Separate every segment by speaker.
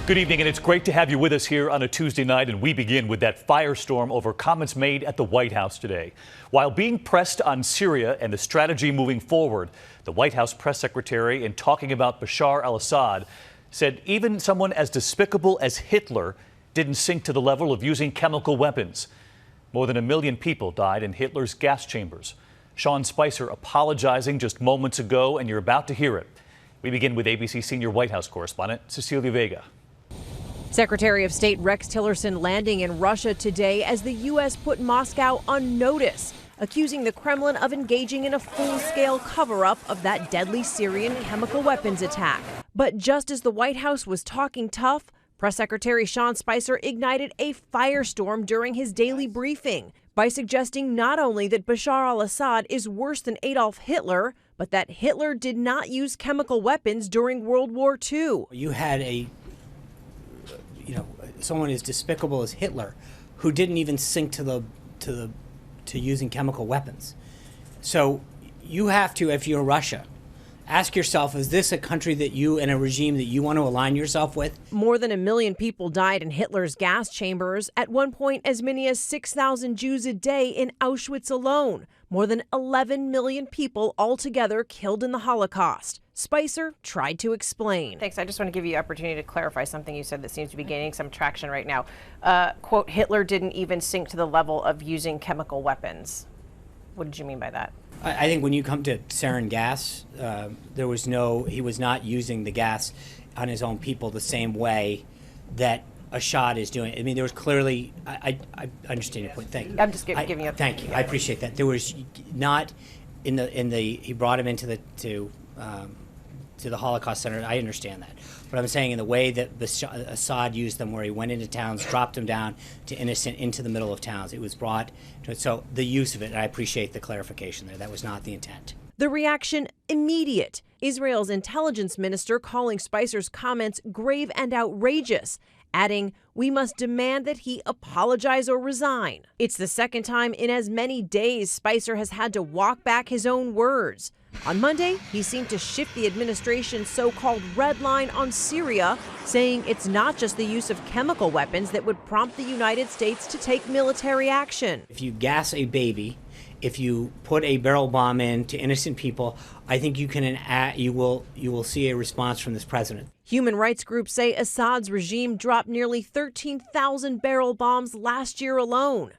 Speaker 1: Good evening, and it's great to have you with us here on a Tuesday night, and we begin with that firestorm over comments made at the White House today. While being pressed on Syria and the strategy moving forward, the White House press secretary, in talking about Bashar al-Assad, said even someone as despicable as Hitler didn't sink to the level of using chemical weapons. More than 1 million people died in Hitler's gas chambers. Sean Spicer apologizing just moments ago, and you're about to hear it. We begin with ABC senior White House correspondent Cecilia Vega.
Speaker 2: Secretary of State Rex Tillerson landing in Russia today as the U.S. put Moscow on notice, accusing the Kremlin of engaging in a full-scale cover-up of that deadly Syrian chemical weapons attack. But just as the White House was talking tough, Press Secretary Sean Spicer ignited a firestorm during his daily briefing by suggesting not only that Bashar al-Assad is worse than Adolf Hitler, but that Hitler did not use chemical weapons during World War II.
Speaker 3: You had someone as despicable as Hitler, who didn't even sink to using chemical weapons. So you have to, if you're Russia, ask yourself, is this a country that you and a regime that you want to align yourself with?
Speaker 2: More than 1 million people died in Hitler's gas chambers. At one point, as many as 6,000 Jews a day in Auschwitz alone. More than 11 million people altogether killed in the Holocaust. Spicer tried to explain.
Speaker 4: Thanks. I just want to give you the opportunity to clarify something you said that seems to be gaining some traction right now. Quote, Hitler didn't even sink to the level of using chemical weapons. What did you mean by that?
Speaker 3: I think when you come to sarin gas, he was not using the gas on his own people the same way that Assad is doing. I mean, there was clearly, I understand your point. Thank you.
Speaker 4: I'm just giving you a...
Speaker 3: Thank you. I appreciate that. There was not he brought him into to the Holocaust Center. I understand that. But I'm saying in the way that Assad used them, where he went into towns, dropped them down to innocent into the middle of towns, it was brought to it. So the use of it, and I appreciate the clarification there. That was not the intent.
Speaker 2: The reaction immediate. Israel's intelligence minister calling Spicer's comments grave and outrageous, adding, "We must demand that he apologize or resign." It's the second time in as many days Spicer has had to walk back his own words. On Monday, he seemed to shift the administration's so-called red line on Syria, saying it's not just the use of chemical weapons that would prompt the United States to take military action.
Speaker 3: If you gas a baby, if you put a barrel bomb in to innocent people, I think you will see a response from this president.
Speaker 2: Human rights groups say Assad's regime dropped nearly 13,000 barrel bombs last year alone.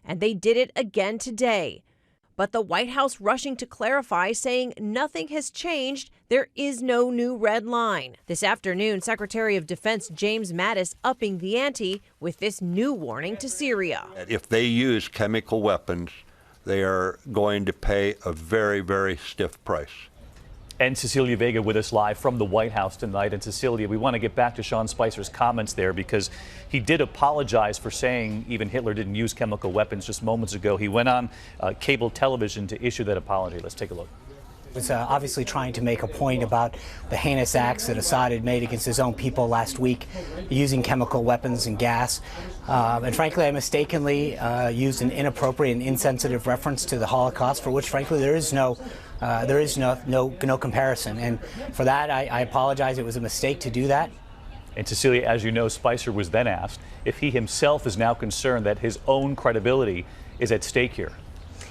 Speaker 2: And they did it again today. But the White House rushing to clarify, saying nothing has changed. There is no new red line. This afternoon, Secretary of Defense James Mattis upping the ante with this new warning to Syria.
Speaker 5: If they use chemical weapons, they are going to pay a very, very stiff price.
Speaker 1: And Cecilia Vega with us live from the White House tonight. And Cecilia, we want to get back to Sean Spicer's comments there, because he did apologize for saying even Hitler didn't use chemical weapons just moments ago. He went on cable television to issue that apology. Let's take a look.
Speaker 3: Was obviously trying to make a point about the heinous acts that Assad had made against his own people last week, using chemical weapons and gas. And frankly, I mistakenly used an inappropriate and insensitive reference to the Holocaust, for which, frankly, there is no comparison. And for that, I apologize. It was a mistake to do that.
Speaker 1: And Cecilia, as you know, Spicer was then asked if he himself is now concerned that his own credibility is at stake here.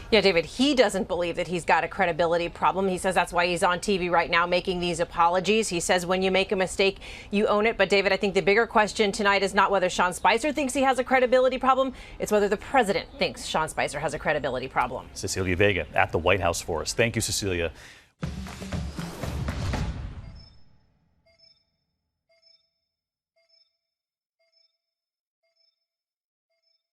Speaker 4: Yeah, David, he doesn't believe that he's got a credibility problem. He says that's why he's on TV right now making these apologies. He says when you make a mistake, you own it. But, David, I think the bigger question tonight is not whether Sean Spicer thinks he has a credibility problem. It's whether the president thinks Sean Spicer has a credibility problem.
Speaker 1: Cecilia Vega at the White House for us. Thank you, Cecilia.